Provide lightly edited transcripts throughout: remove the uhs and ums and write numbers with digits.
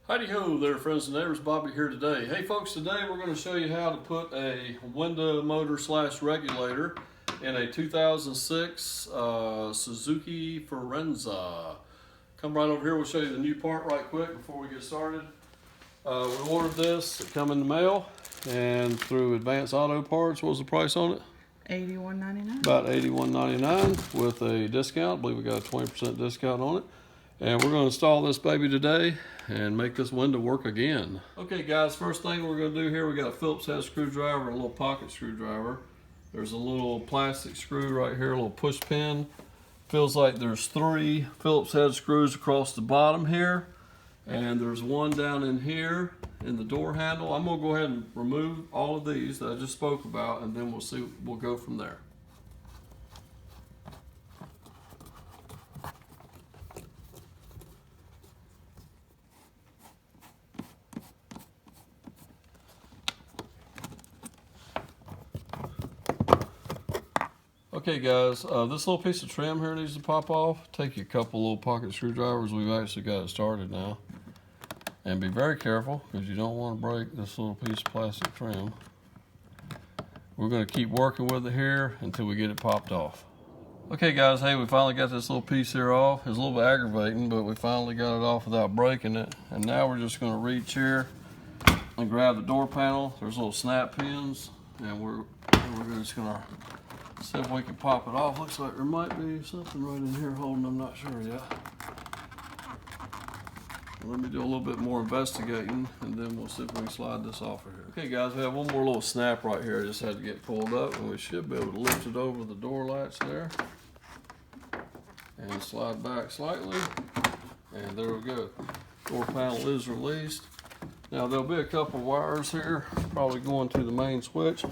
Howdy ho there, friends and neighbors. Bobby here today. Hey folks, today we're going to show you how to put a window motor slash regulator in a 2006 Suzuki Forenza. Come right over here, we'll show you the new part right quick before we get started. We ordered this, it come in the mail and through Advanced Auto Parts. What was the price on it? $81.99. About $81.99 with a discount. I believe we got a 20% discount on it. And we're going to install this baby today and make this window work again. Okay guys, first thing we're going to do here, we got a Phillips head screwdriver and a little pocket screwdriver. There's a little plastic screw right here, a little push pin. Feels like there's 3 Phillips head screws across the bottom here. And there's one down in here in the door handle. I'm going to go ahead and remove all of these that I just spoke about, and then we'll go from there. Okay guys, this little piece of trim here needs to pop off. Take you a couple little pocket screwdrivers. We've actually got it started now. And be very careful because you don't want to break this little piece of plastic trim. We're going to keep working with it here until we get it popped off. Okay guys, hey, we finally got this little piece here off. It's a little bit aggravating, but we finally got it off without breaking it. And now we're just going to reach here and grab the door panel. There's little snap pins, and we're just going to see if we can pop it off. Looks like there might be something right in here holding, I'm not sure yet. Let me do a little bit more investigating and then we'll see if we can slide this off of here. Okay guys, we have one more little snap right here. I just had to get pulled up and we should be able to lift it over the door latch there. And slide back slightly. And there we go. Door panel is released. Now there'll be a couple wires here, probably going to the main switch.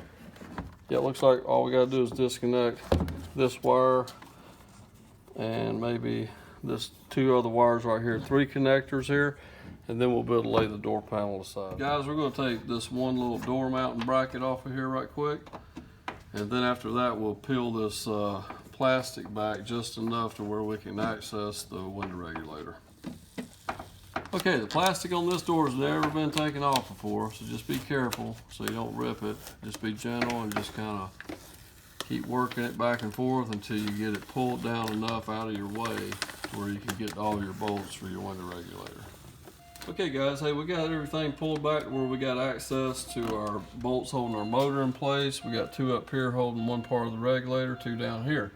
Yeah, it looks like all we gotta do is disconnect this wire and maybe this 2 other wires right here, 3 connectors here, and then we'll be able to lay the door panel aside. Guys, we're gonna take this one little door mounting bracket off of here right quick, and then after that we'll peel this plastic back just enough to where we can access the window regulator. Okay, the plastic on this door has never been taken off before, so just be careful so you don't rip it. Just be gentle and just kind of keep working it back and forth until you get it pulled down enough out of your way where you can get all your bolts for your window regulator. Okay guys, hey, we got everything pulled back to where we got access to our bolts holding our motor in place. We got 2 up here holding one part of the regulator, 2 down here.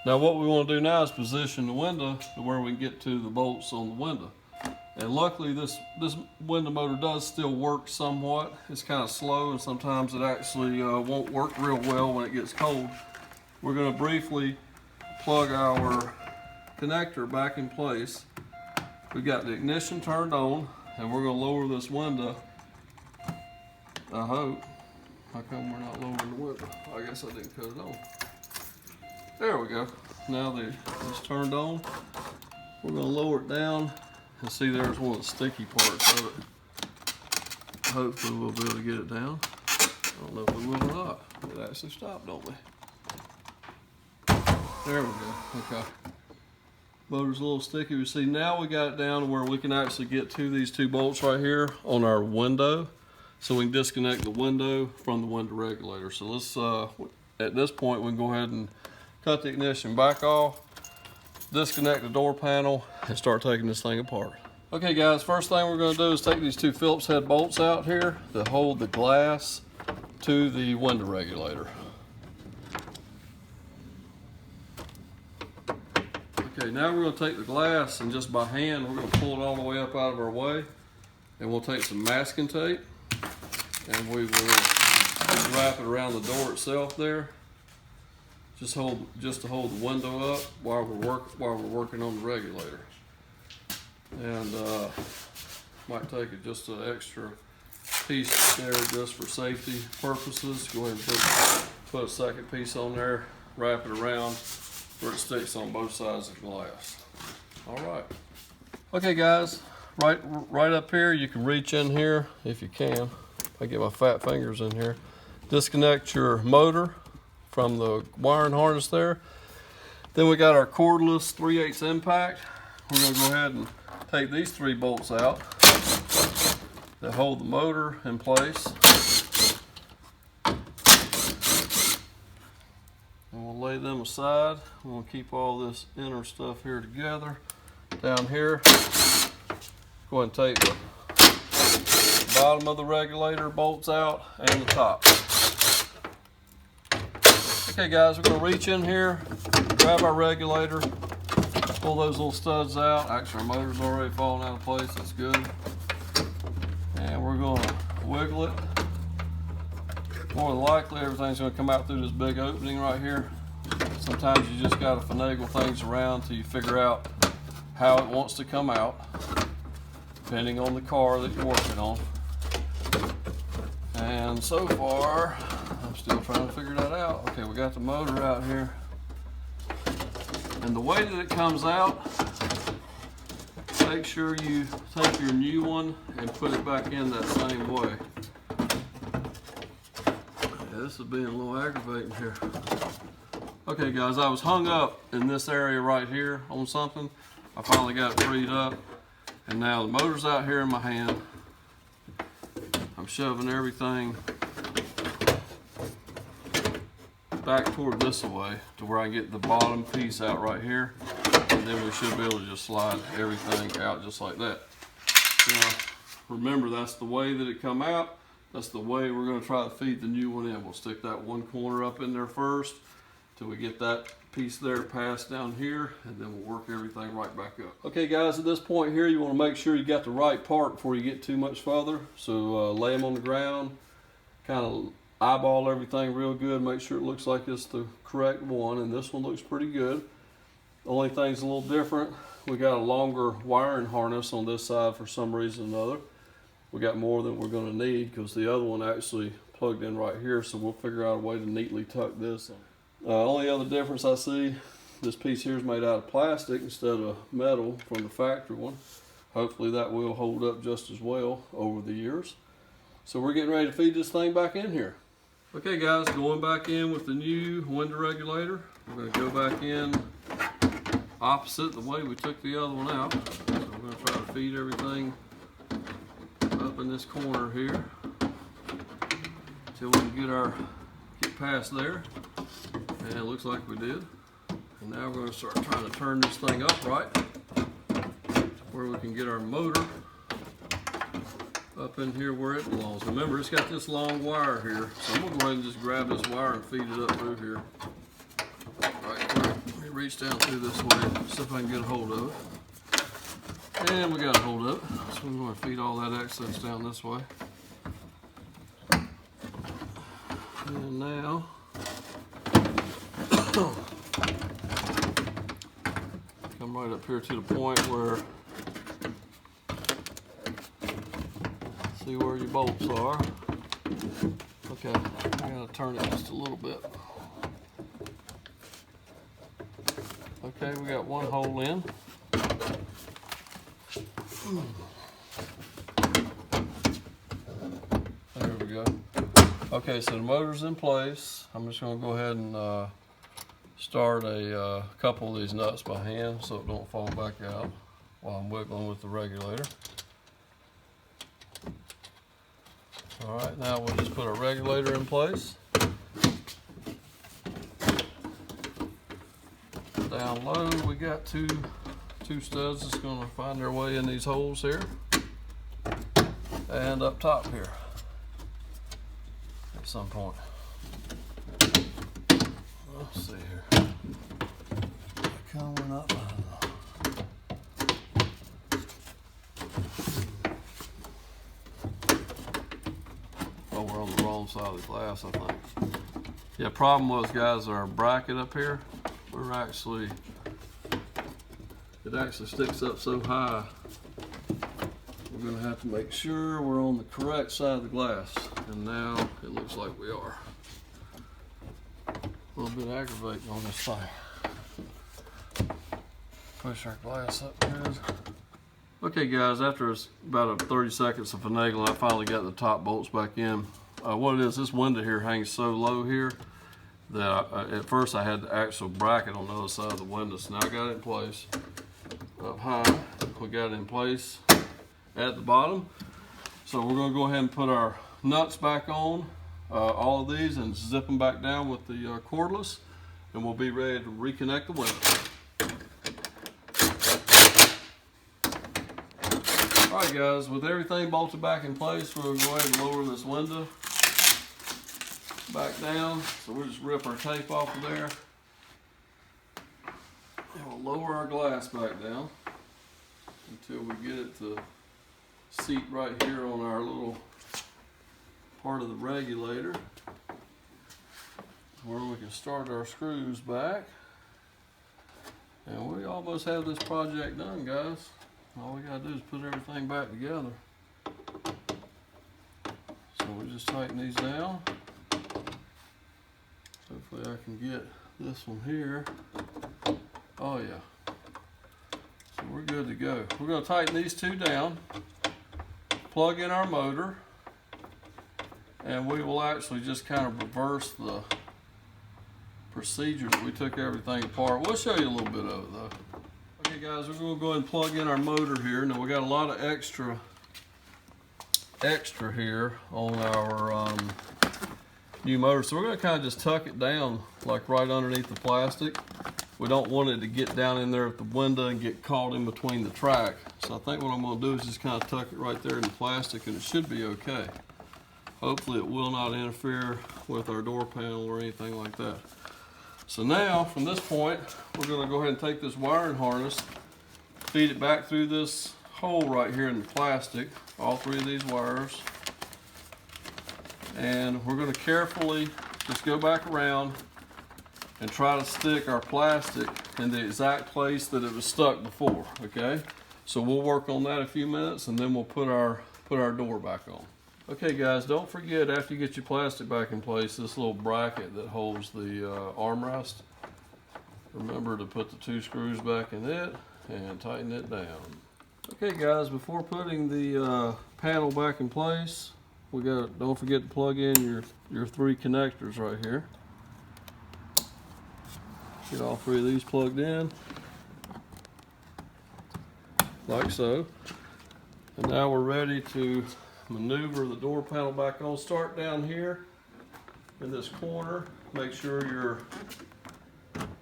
Now what we want to do now is position the window to where we can get to the bolts on the window. And luckily this window motor does still work somewhat. It's kind of slow and sometimes it actually won't work real well when it gets cold. We're going to briefly plug our connector back in place. We've got the ignition turned on and we're going to lower this window. I hope. How come we're not lowering the window? I guess I didn't cut it on. There we go. Now it's turned on. We're going to lower it down. And see, there's one of the sticky parts of it. Hopefully we'll be able to get it down. I don't know if we will or not. It actually stopped, don't we? There we go. Okay. Motor's a little sticky. We see now we got it down to where we can actually get to these 2 bolts right here on our window. So we can disconnect the window from the window regulator. So let's, at this point, we can go ahead and cut the ignition back off, disconnect the door panel, and start taking this thing apart. Okay guys, first thing we're going to do is take these 2 Phillips head bolts out here that hold the glass to the window regulator. Okay, now we're going to take the glass and just by hand we're going to pull it all the way up out of our way, and we'll take some masking tape and we will wrap it around the door itself there. Just to hold the window up while we're working on the regulator. And might take it just an extra piece there just for safety purposes. Go ahead and put a second piece on there, wrap it around where it sticks on both sides of the glass. All right. Okay guys, right up here, you can reach in here if you can. I get my fat fingers in here. Disconnect your motor from the wiring harness there. Then we got our cordless 3/8 impact. We're going to go ahead and take these 3 bolts out. that hold the motor in place. And we'll lay them aside. We'll keep all this inner stuff here together. Down here, go ahead and take the bottom of the regulator bolts out and the top. Okay guys, we're going to reach in here, grab our regulator, pull those little studs out. Actually, our motor's already falling out of place. That's good. And we're going to wiggle it. More than likely, everything's going to come out through this big opening right here. Sometimes you just got to finagle things around till you figure out how it wants to come out, depending on the car that you're working on. And so far, I'm still trying to figure that out. Okay, we got the motor out here. And the way that it comes out, make sure you take your new one and put it back in that same way. Yeah, this is being a little aggravating here. Okay guys, I was hung up in this area right here on something. I finally got it freed up. And now the motor's out here in my hand. I'm shoving everything back toward this way to where I get the bottom piece out right here. And then we should be able to just slide everything out just like that. Now, remember, that's the way that it come out. That's the way we're going to try to feed the new one in. We'll stick that one corner up in there first till we get that piece there passed down here, and then we'll work everything right back up. Okay guys, at this point here, you want to make sure you got the right part before you get too much further. So lay them on the ground, kind of eyeball everything real good, make sure it looks like it's the correct one, and this one looks pretty good. The only thing's a little different, we got a longer wiring harness on this side for some reason or another. We got more than we're going to need because the other one actually plugged in right here, so we'll figure out a way to neatly tuck this in. Only other difference I see, this piece here is made out of plastic instead of metal from the factory one. Hopefully that will hold up just as well over the years. So we're getting ready to feed this thing back in here. Okay guys, going back in with the new window regulator. We're going to go back in opposite the way we took the other one out. So we're going to try to feed everything up in this corner here until we can get past there. And it looks like we did. And now we're going to start trying to turn this thing upright where we can get our motor up in here where it belongs. Remember, it's got this long wire here, so I'm going to go ahead and just grab this wire and feed it up through here. Right there. Let me reach down through this way, see if I can get a hold of it. And we got a hold of it. So we're going to feed all that excess down this way. And now, come right up here to the point where, see where your bolts are. Okay, I gotta turn it just a little bit. Okay, we got one hole in. There we go. Okay, so the motor's in place. I'm just gonna go ahead and start a couple of these nuts by hand so it don't fall back out while I'm wiggling with the regulator. All right, now we'll just put our regulator in place. Down low, we got two studs that's going to find their way in these holes here, and up top here at some point. Let's see here. Coming up. Oh, we're on the wrong side of the glass, I think. Yeah, problem was, guys, our bracket up here, it actually sticks up so high. We're gonna have to make sure we're on the correct side of the glass. And now it looks like we are. A little bit aggravating on this thing. Push our glass up good. Okay guys, after about 30 seconds of finagling, I finally got the top bolts back in. What it is, this window here hangs so low here that at first I had the actual bracket on the other side of the window. So now I got it in place up high. We got it in place at the bottom. So we're going to go ahead and put our nuts back on all of these and zip them back down with the cordless, and we'll be ready to reconnect the window. Alright guys, with everything bolted back in place, we're going to go ahead and lower this window back down. So we'll just rip our tape off of there. And we'll lower our glass back down until we get it to seat right here on our little part of the regulator, where we can start our screws back. And we almost have this project done, guys. All we gotta do is put everything back together. So we just tighten these down. Hopefully I can get this one here. Oh yeah. So we're good to go. We're gonna tighten these two down, plug in our motor, and we will actually just kind of reverse the procedure that we took everything apart. We'll show you a little bit of it though. Okay guys, we're going to go ahead and plug in our motor here. Now we got a lot of extra here on our new motor, so we're going to kind of just tuck it down like right underneath the plastic. We don't want it to get down in there at the window and get caught in between the track. So I think what I'm going to do is just kind of tuck it right there in the plastic, and it should be okay. Hopefully it will not interfere with our door panel or anything like that. So now, from this point, we're going to go ahead and take this wiring harness, feed it back through this hole right here in the plastic, all three of these wires, and we're going to carefully just go back around and try to stick our plastic in the exact place that it was stuck before, okay? So we'll work on that in a few minutes, and then we'll put our door back on. Okay guys, don't forget, after you get your plastic back in place, this little bracket that holds the armrest, remember to put the two screws back in it and tighten it down. Okay guys, before putting the panel back in place, don't forget to plug in your three connectors right here. Get all three of these plugged in, like so. And now we're ready to maneuver the door panel back on. Start down here in this corner. Make sure your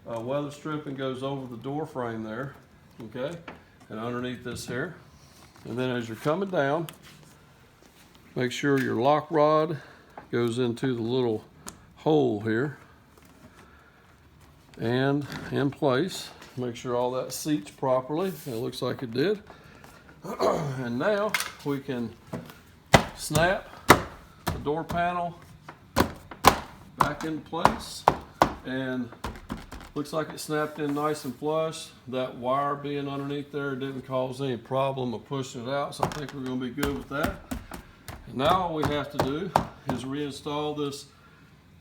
weather stripping goes over the door frame there, okay? And underneath this here. And then as you're coming down, make sure your lock rod goes into the little hole here and in place. Make sure all that seats properly. It looks like it did. And now we can snap the door panel back in place, and looks like it snapped in nice and flush. That wire being underneath there didn't cause any problem of pushing it out, so I think we're going to be good with that. And now all we have to do is reinstall this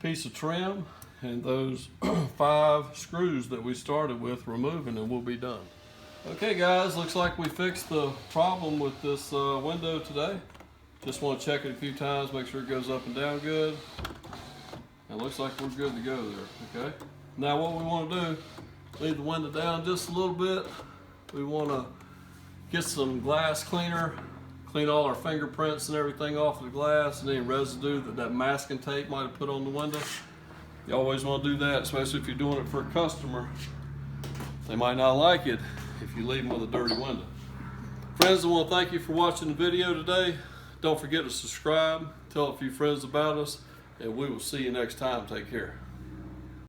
piece of trim and those 5 screws that we started with removing, and we'll be done. Okay guys, looks like we fixed the problem with this window today. Just want to check it a few times, make sure it goes up and down good. And it looks like we're good to go there, okay? Now what we want to do, leave the window down just a little bit. We want to get some glass cleaner, clean all our fingerprints and everything off of the glass, and any residue that masking tape might have put on the window. You always want to do that, especially if you're doing it for a customer. They might not like it if you leave them with a dirty window. Friends, I want to thank you for watching the video today. Don't forget to subscribe, tell a few friends about us, and we will see you next time. Take care.